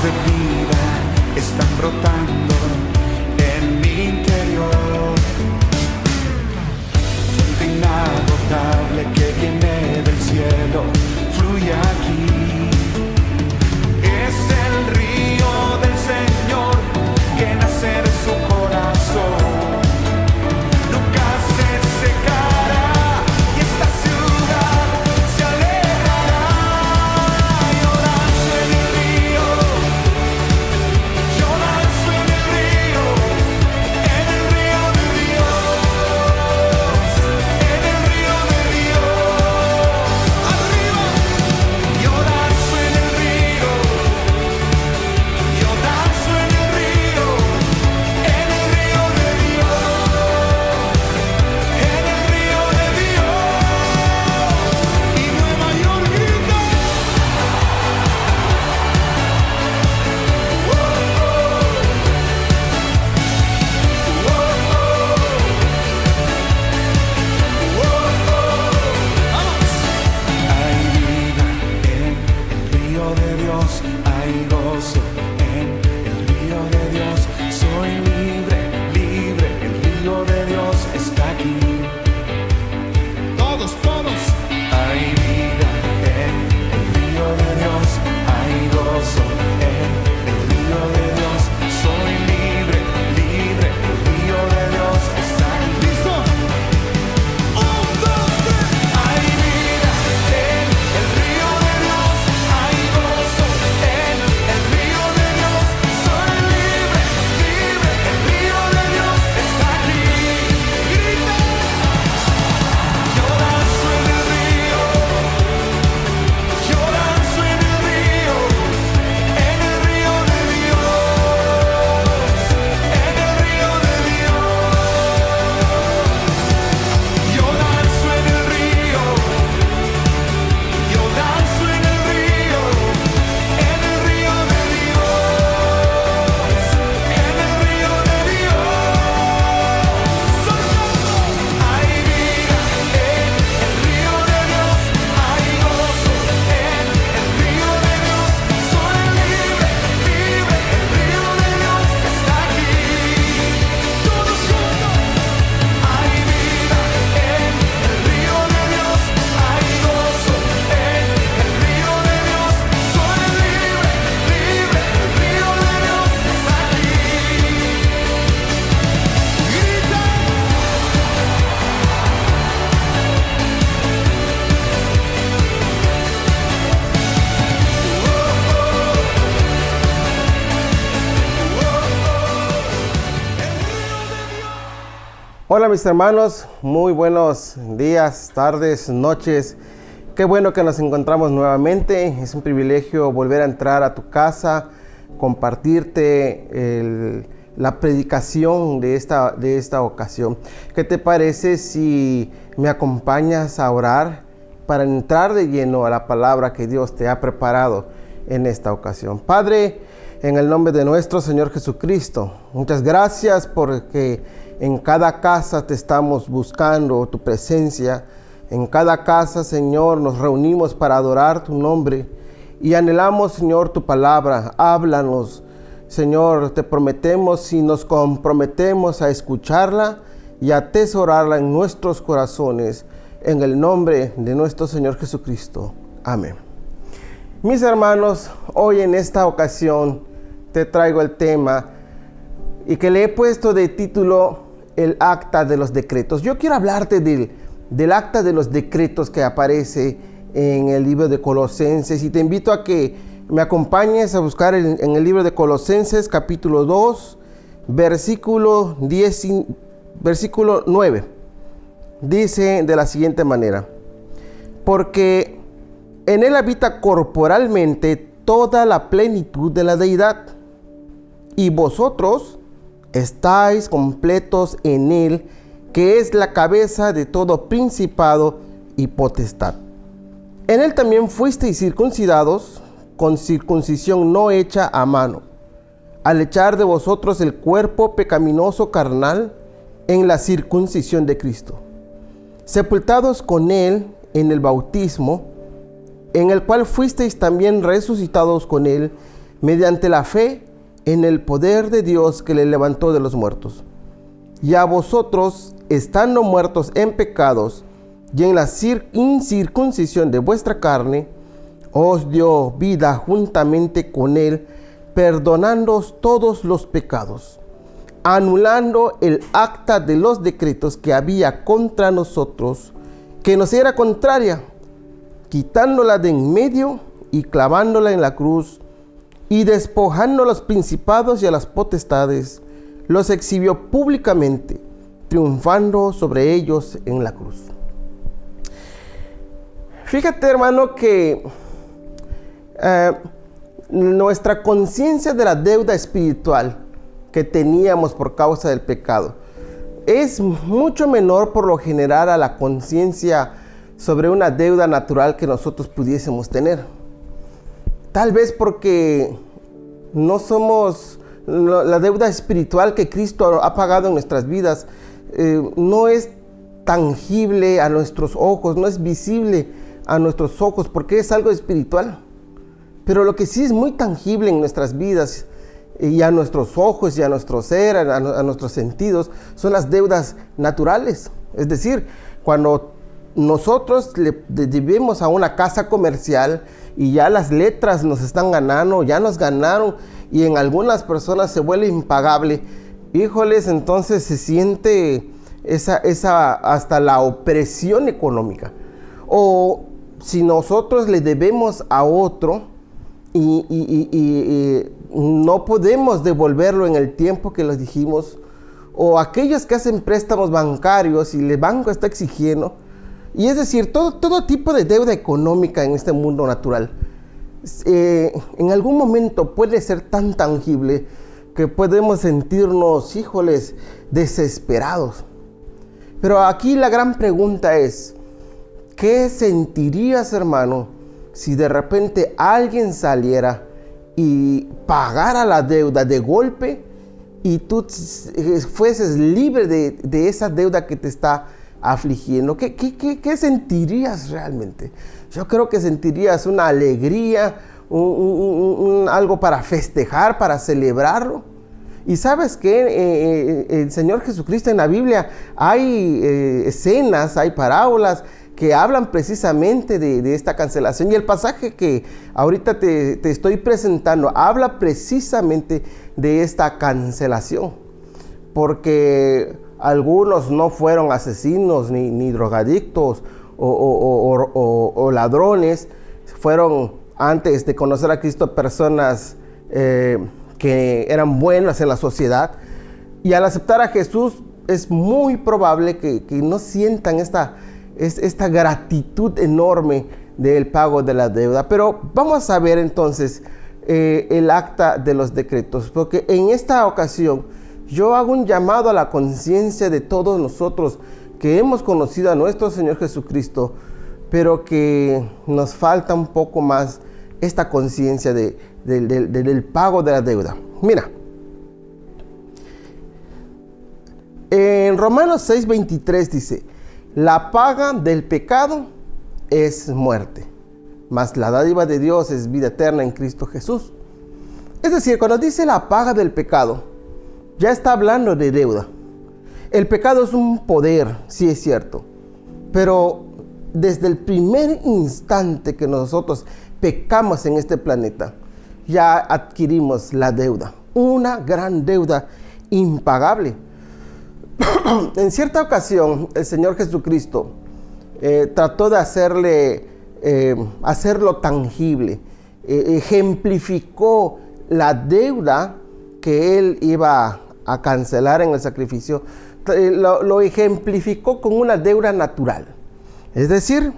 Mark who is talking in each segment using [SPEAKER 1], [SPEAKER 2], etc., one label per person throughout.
[SPEAKER 1] de vida están brotando en mi interior. Fuente inagotable que viene del cielo, fluye aquí. Es el río del Señor que nace de su corazón. Nunca se secará y esta ciudad se alegrará. Yo danzo en el río, yo danzo en el río de Dios, en el río de Dios. Arriba, yo danzo en el río, yo danzo en el río de Dios, en el río de Dios. Y Nueva York grita. Hay vida en el río de Dios, hay gozo en el río de Dios. Soy libre, libre, el río de Dios está aquí. Todos. Hay vida en el río de Dios, hay gozo en el río de Dios. Soy libre, libre, el río de Dios está aquí. ¿Listo? Hay vida en el río de Dios, hay gozo en el río de Dios. Soy libre, libre, el río de Dios está aquí. Grita. Yo danzo en el río, yo danzo en el río de Dios, en el río de Dios. Yo danzo en el río, yo danzo en el río de Dios, en el río de Dios. Hay vida en el río de Dios, hay gozo en el río de Dios. Soy libre, libre, el río de Dios está aquí. Todos juntos. Hay vida en el río de Dios, hay gozo en el río de Dios. Soy libre, libre, el río de Dios está aquí. Grita.
[SPEAKER 2] Hola mis hermanos, muy buenos días, tardes, noches. Qué bueno que nos encontramos nuevamente. Es un privilegio volver a entrar a tu casa, compartirte la predicación de esta ocasión. ¿Qué te parece si me acompañas a orar para entrar de lleno a la palabra que Dios te ha preparado en esta ocasión? Padre, en el nombre de nuestro Señor Jesucristo, muchas gracias porque en cada casa te estamos buscando tu presencia. En cada casa, Señor, nos reunimos para adorar tu nombre y anhelamos, Señor, tu palabra. Háblanos, Señor, te prometemos y nos comprometemos a escucharla y a atesorarla en nuestros corazones, en el nombre de nuestro Señor Jesucristo. Amén. Mis hermanos, hoy en esta ocasión te traigo el tema y que le he puesto de título el acta de los decretos. Yo quiero hablarte del acta de los decretos que aparece en el libro de Colosenses y te invito a que me acompañes a buscar en el libro de Colosenses capítulo 2 versículo 9. Dice de la siguiente manera: porque en él habita corporalmente toda la plenitud de la deidad, y vosotros estáis completos en él, que es la cabeza de todo principado y potestad. En él también fuisteis circuncidados con circuncisión no hecha a mano, al echar de vosotros el cuerpo pecaminoso carnal en la circuncisión de Cristo, sepultados con él en el bautismo, en el cual fuisteis también resucitados con él mediante la fe en el poder de Dios que le levantó de los muertos. Y a vosotros, estando muertos en pecados y en la incircuncisión de vuestra carne, os dio vida juntamente con él, perdonándoos todos los pecados, anulando el acta de los decretos que había contra nosotros, que nos era contraria, quitándola de en medio y clavándola en la cruz, y despojando a los principados y a las potestades, los exhibió públicamente, triunfando sobre ellos en la cruz. Fíjate, hermano, que nuestra conciencia de la deuda espiritual que teníamos por causa del pecado es mucho menor por lo general a la conciencia sobre una deuda natural que nosotros pudiésemos tener. Tal vez porque no somos, la deuda espiritual que Cristo ha pagado en nuestras vidas no es tangible a nuestros ojos, no es visible a nuestros ojos porque es algo espiritual. Pero lo que sí es muy tangible en nuestras vidas y a nuestros ojos y a nuestro ser, a nuestros sentidos, son las deudas naturales. Es decir, cuando nosotros le debemos a una casa comercial y ya las letras nos están ganando, ya nos ganaron y en algunas personas se vuelve impagable, híjoles, entonces se siente esa hasta la opresión económica. O si nosotros le debemos a otro y no podemos devolverlo en el tiempo que les dijimos, o aquellos que hacen préstamos bancarios y el banco está exigiendo, y es decir, todo tipo de deuda económica en este mundo natural, en algún momento puede ser tan tangible que podemos sentirnos, híjoles, desesperados. Pero aquí la gran pregunta es, ¿qué sentirías, hermano, si de repente alguien saliera y pagara la deuda de golpe y tú fueses libre de esa deuda que te está afligiendo? ¿Qué sentirías realmente? Yo creo que sentirías una alegría, algo para festejar, para celebrarlo. Y sabes que el Señor Jesucristo en la Biblia hay escenas, hay parábolas que hablan precisamente de esta cancelación. Y el pasaje que ahorita te estoy presentando habla precisamente de esta cancelación. Porque algunos no fueron asesinos ni drogadictos o ladrones. Fueron, antes de conocer a Cristo, personas que eran buenas en la sociedad. Y al aceptar a Jesús es muy probable que no sientan esta gratitud enorme del pago de la deuda. Pero vamos a ver entonces el acta de los decretos, porque en esta ocasión yo hago un llamado a la conciencia de todos nosotros que hemos conocido a nuestro Señor Jesucristo, pero que nos falta un poco más esta conciencia del pago de la deuda. Mira, en Romanos 6:23 dice: la paga del pecado es muerte, mas la dádiva de Dios es vida eterna en Cristo Jesús. Es decir, cuando dice la paga del pecado, ya está hablando de deuda. El pecado es un poder, sí es cierto, pero desde el primer instante que nosotros pecamos en este planeta, ya adquirimos la deuda, una gran deuda impagable. En cierta ocasión, el Señor Jesucristo trató de hacerlo tangible, ejemplificó la deuda que Él iba a cancelar en el sacrificio, lo ejemplificó con una deuda natural. Es decir,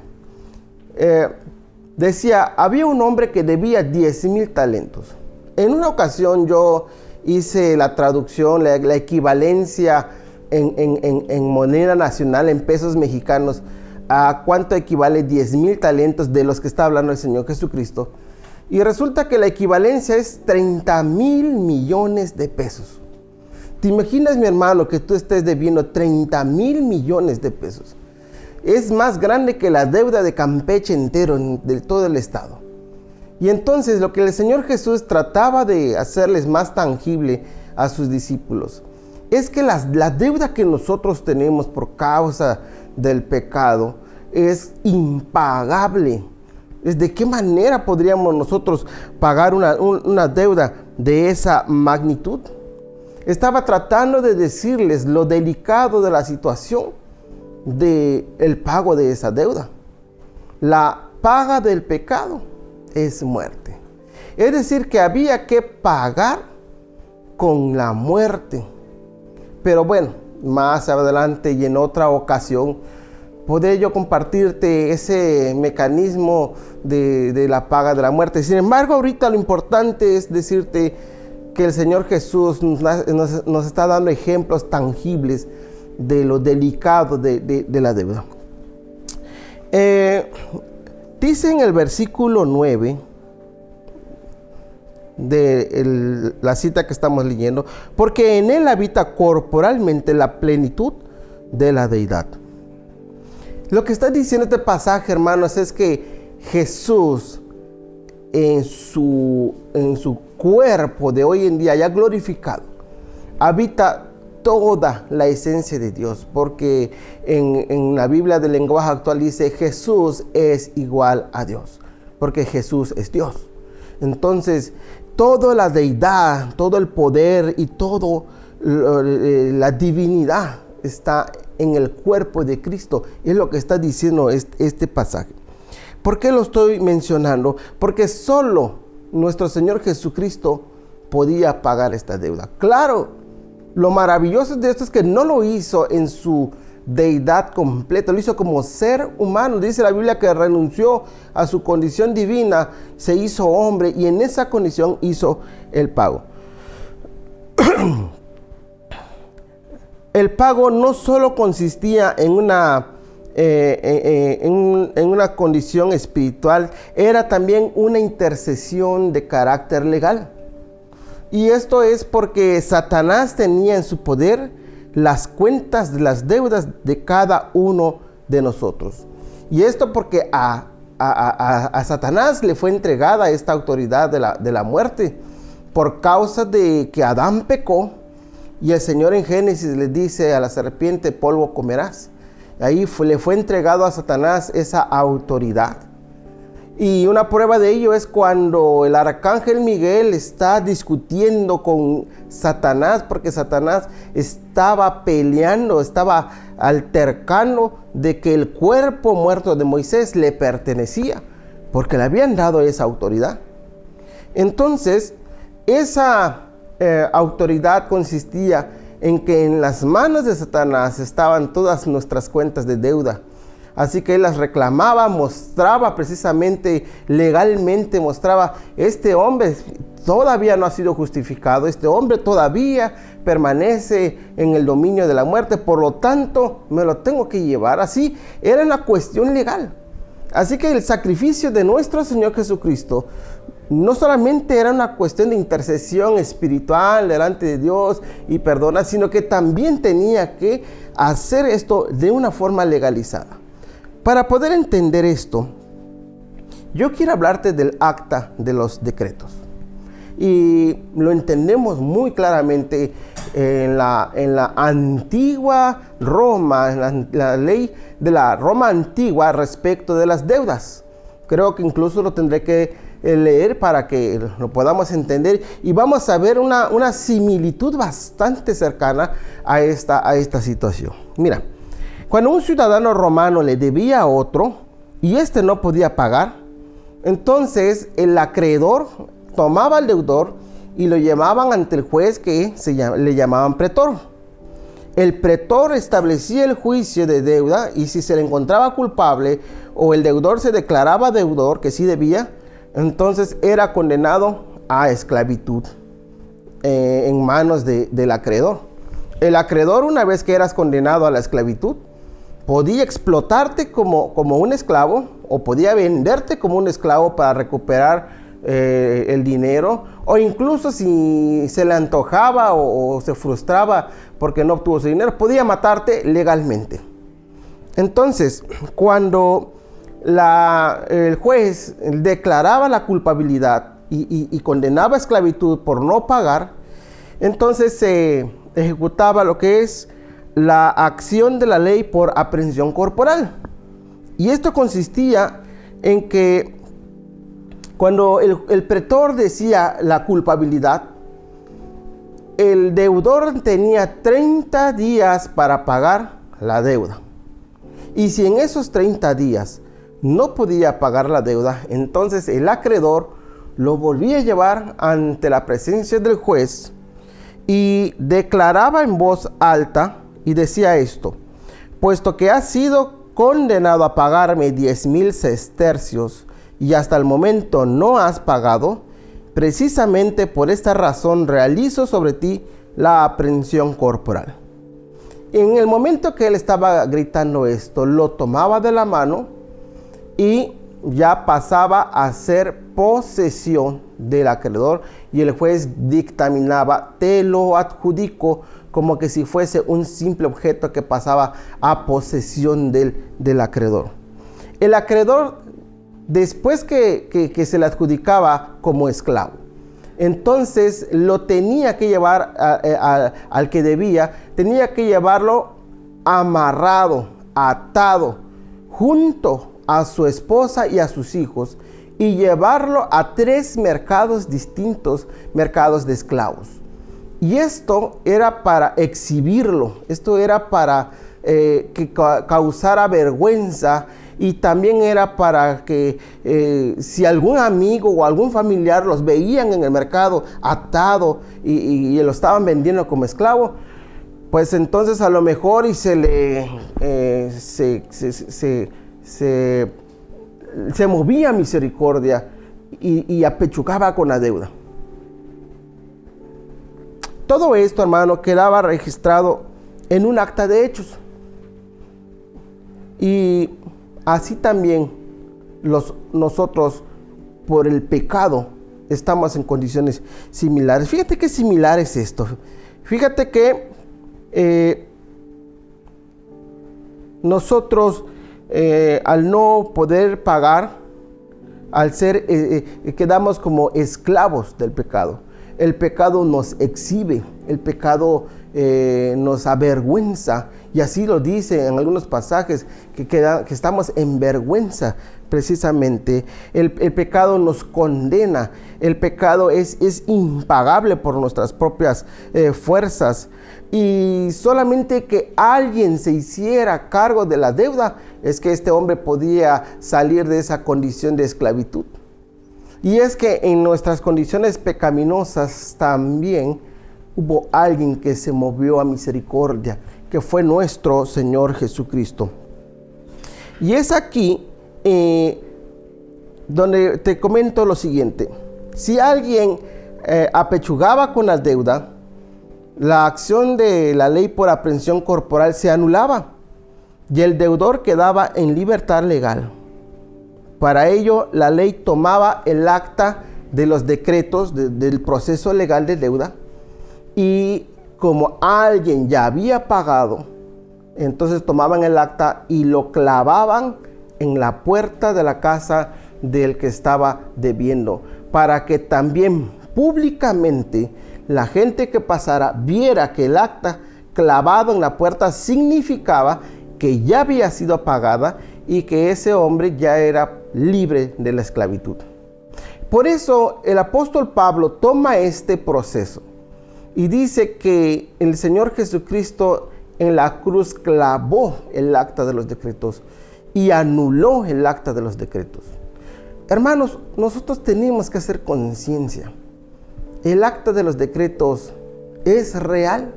[SPEAKER 2] decía, había un hombre que debía 10,000 talentos. En una ocasión yo hice la traducción, la equivalencia en moneda nacional, en pesos mexicanos, a cuánto equivale 10,000 talentos de los que está hablando el Señor Jesucristo. Y resulta que la equivalencia es 30,000 millones de pesos. ¿Te imaginas, mi hermano, que tú estés debiendo 30,000 millones de pesos? Es más grande que la deuda de Campeche entero, de todo el estado. Y entonces lo que el Señor Jesús trataba de hacerles más tangible a sus discípulos es que la deuda que nosotros tenemos por causa del pecado es impagable. ¿De qué manera podríamos nosotros pagar una deuda de esa magnitud? Estaba tratando de decirles lo delicado de la situación del pago de esa deuda. La paga del pecado es muerte. Es decir, que había que pagar con la muerte. Pero bueno, más adelante y en otra ocasión podré yo compartirte ese mecanismo de la paga de la muerte. Sin embargo, ahorita lo importante es decirte que el Señor Jesús nos está dando ejemplos tangibles de lo delicado de la deuda. Dice en el versículo 9 de la cita que estamos leyendo, porque en él habita corporalmente la plenitud de la deidad. Lo que está diciendo este pasaje, hermanos, es que Jesús en su cuerpo de hoy en día ya glorificado habita toda la esencia de Dios, porque en la Biblia del lenguaje actual dice Jesús es igual a Dios, porque Jesús es Dios. Entonces toda la deidad, todo el poder y toda la divinidad está en el cuerpo de Cristo. Es lo que está diciendo este pasaje. ¿Por qué lo estoy mencionando? Porque solo nuestro Señor Jesucristo podía pagar esta deuda. Claro, lo maravilloso de esto es que no lo hizo en su deidad completa, lo hizo como ser humano. Dice la Biblia que renunció a su condición divina, se hizo hombre y en esa condición hizo el pago. El pago no solo consistía en una condición espiritual, era también una intercesión de carácter legal. Y esto es porque Satanás tenía en su poder las cuentas de las deudas de cada uno de nosotros. Y esto porque a Satanás le fue entregada esta autoridad de la muerte por causa de que Adán pecó. Y el Señor en Génesis le dice a la serpiente, polvo comerás. Ahí le fue entregado a Satanás esa autoridad. Y una prueba de ello es cuando el arcángel Miguel está discutiendo con Satanás, porque Satanás estaba peleando, estaba altercando de que el cuerpo muerto de Moisés le pertenecía, porque le habían dado esa autoridad. Entonces, esa autoridad consistía en que en las manos de Satanás estaban todas nuestras cuentas de deuda. Así que él las reclamaba, mostraba precisamente, legalmente mostraba, este hombre todavía no ha sido justificado, este hombre todavía permanece en el dominio de la muerte, por lo tanto me lo tengo que llevar. Así era una cuestión legal. Así que el sacrificio de nuestro Señor Jesucristo no solamente era una cuestión de intercesión espiritual delante de Dios y perdona, sino que también tenía que hacer esto de una forma legalizada. Para poder entender esto, yo quiero hablarte del acta de los decretos. Y lo entendemos muy claramente en la antigua Roma, en la ley de la Roma antigua respecto de las deudas. Creo que incluso lo tendré que leer para que lo podamos entender y vamos a ver una similitud bastante cercana a esta situación. Mira, cuando un ciudadano romano le debía a otro y este no podía pagar, entonces el acreedor tomaba al deudor y lo llevaban ante el juez que le llamaban pretor. El pretor establecía el juicio de deuda y si se le encontraba culpable o el deudor se declaraba deudor, que sí debía, entonces era condenado a esclavitud en manos del acreedor. El acreedor, una vez que eras condenado a la esclavitud, podía explotarte como un esclavo o podía venderte como un esclavo para recuperar el dinero, o incluso si se le antojaba o se frustraba porque no obtuvo su dinero, podía matarte legalmente. Entonces, cuando el juez declaraba la culpabilidad y condenaba a esclavitud por no pagar, entonces se ejecutaba lo que es la acción de la ley por aprehensión corporal. Y esto consistía en que cuando el pretor decía la culpabilidad, el deudor tenía 30 días para pagar la deuda. Y si en esos 30 días no podía pagar la deuda, entonces el acreedor lo volvía a llevar ante la presencia del juez y declaraba en voz alta y decía esto: puesto que has sido condenado a pagarme 10,000 sestercios y hasta el momento no has pagado, precisamente por esta razón realizo sobre ti la aprehensión corporal. En el momento que él estaba gritando esto, lo tomaba de la mano y ya pasaba a ser posesión del acreedor, y el juez dictaminaba: te lo adjudico, como que si fuese un simple objeto que pasaba a posesión del acreedor. El acreedor, después que se le adjudicaba como esclavo, entonces lo tenía que llevar al que debía, tenía que llevarlo amarrado, atado, junto a su esposa y a sus hijos, y llevarlo a 3 mercados distintos, mercados de esclavos. Y esto era para exhibirlo, esto era para que causara vergüenza, y también era para que si algún amigo o algún familiar los veían en el mercado atado y lo estaban vendiendo como esclavo, pues entonces a lo mejor y se movía misericordia y apechugaba con la deuda. Todo esto, hermano, quedaba registrado en un acta de hechos. Y así también nosotros, por el pecado, estamos en condiciones similares. Fíjate qué similar es esto. Fíjate que nosotros, al no poder pagar, al ser, quedamos como esclavos del pecado. El pecado nos exhibe, el pecado nos avergüenza, y así lo dice en algunos pasajes, que estamos en vergüenza precisamente. El pecado nos condena, el pecado es impagable por nuestras propias fuerzas, y solamente que alguien se hiciera cargo de la deuda es que este hombre podía salir de esa condición de esclavitud. Y es que en nuestras condiciones pecaminosas también hubo alguien que se movió a misericordia, que fue nuestro Señor Jesucristo. Y es aquí donde te comento lo siguiente: si alguien apechugaba con la deuda, la acción de la ley por aprehensión corporal se anulaba y el deudor quedaba en libertad legal. Para ello, la ley tomaba el acta de los decretos del proceso legal de deuda, y como alguien ya había pagado, entonces tomaban el acta y lo clavaban en la puerta de la casa del que estaba debiendo, para que también públicamente la gente que pasara viera que el acta clavado en la puerta significaba que ya había sido pagada y que ese hombre ya era libre de la esclavitud. Por eso el apóstol Pablo toma este proceso y dice que el Señor Jesucristo en la cruz clavó el acta de los decretos y anuló el acta de los decretos. Hermanos, nosotros tenemos que hacer conciencia. El acta de los decretos es real,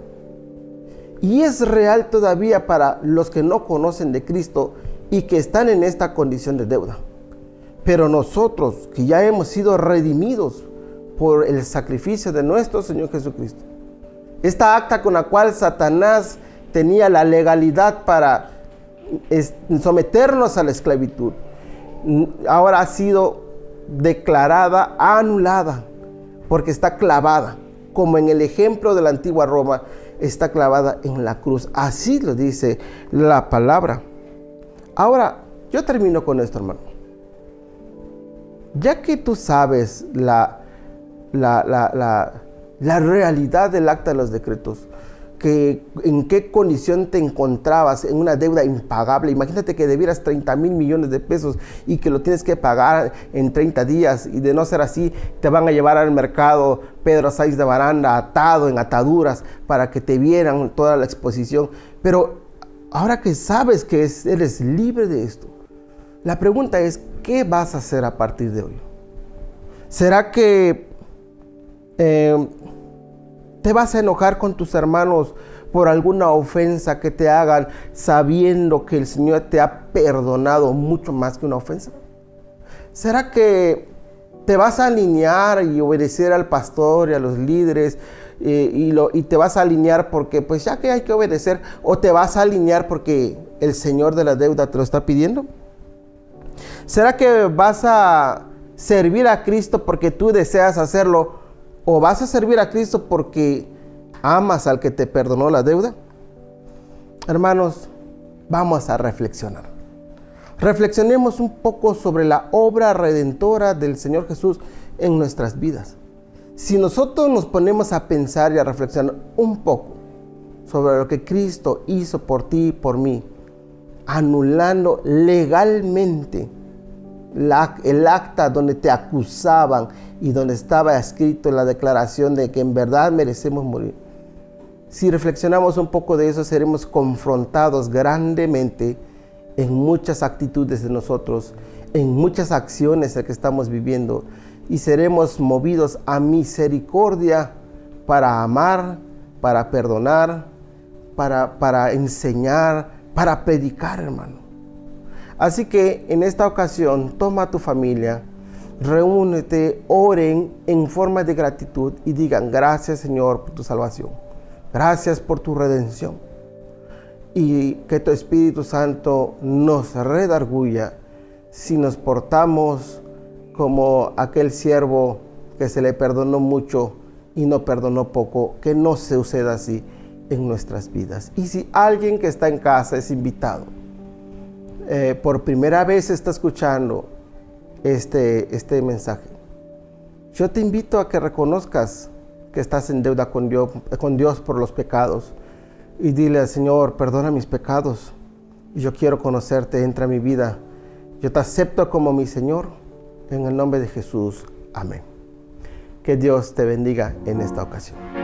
[SPEAKER 2] y es real todavía para los que no conocen de Cristo y que están en esta condición de deuda. Pero nosotros, que ya hemos sido redimidos por el sacrificio de nuestro Señor Jesucristo, esta acta con la cual Satanás tenía la legalidad para someternos a la esclavitud, ahora ha sido declarada anulada, porque está clavada, como en el ejemplo de la antigua Roma, está clavada en la cruz. Así lo dice la palabra. Ahora, Yo termino con esto, hermano. Ya que tú sabes la realidad del acta de los decretos, que en qué condición te encontrabas en una deuda impagable. Imagínate que debieras 30,000 millones de pesos y que lo tienes que pagar en 30 días, y de no ser así te van a llevar al mercado Pedro Sáiz de Baranda atado en ataduras para que te vieran toda la exposición. Pero ahora que sabes que eres libre de esto, la pregunta es, ¿qué vas a hacer a partir de hoy? ¿Será que te vas a enojar con tus hermanos por alguna ofensa que te hagan, sabiendo que el Señor te ha perdonado mucho más que una ofensa? ¿Será que te vas a alinear y obedecer al pastor y a los líderes y te vas a alinear porque pues ya que hay que obedecer, o te vas a alinear porque el Señor de la deuda te lo está pidiendo? ¿Será que vas a servir a Cristo porque tú deseas hacerlo, o vas a servir a Cristo porque amas al que te perdonó la deuda? Hermanos, vamos a reflexionar. Reflexionemos un poco sobre la obra redentora del Señor Jesús en nuestras vidas. Si nosotros nos ponemos a pensar y a reflexionar un poco sobre lo que Cristo hizo por ti y por mí, anulando legalmente el acta donde te acusaban y donde estaba escrito la declaración de que en verdad merecemos morir. Si reflexionamos un poco de eso, seremos confrontados grandemente en muchas actitudes de nosotros, en muchas acciones que estamos viviendo, y seremos movidos a misericordia para amar, para perdonar, para enseñar, para predicar, hermano. Así que en esta ocasión, toma a tu familia, reúnete, oren en forma de gratitud y digan: gracias, Señor, por tu salvación. Gracias por tu redención. Y que tu Espíritu Santo nos redarguya si nos portamos como aquel siervo que se le perdonó mucho y no perdonó poco. Que no se suceda así en nuestras vidas. Y si alguien que está en casa es invitado, por primera vez está escuchando este mensaje, yo te invito a que reconozcas que estás en deuda con Dios por los pecados, y dile al Señor: perdona mis pecados, y yo quiero conocerte, entra a mi vida, yo te acepto como mi Señor, en el nombre de Jesús, amén. Que Dios te bendiga en esta ocasión.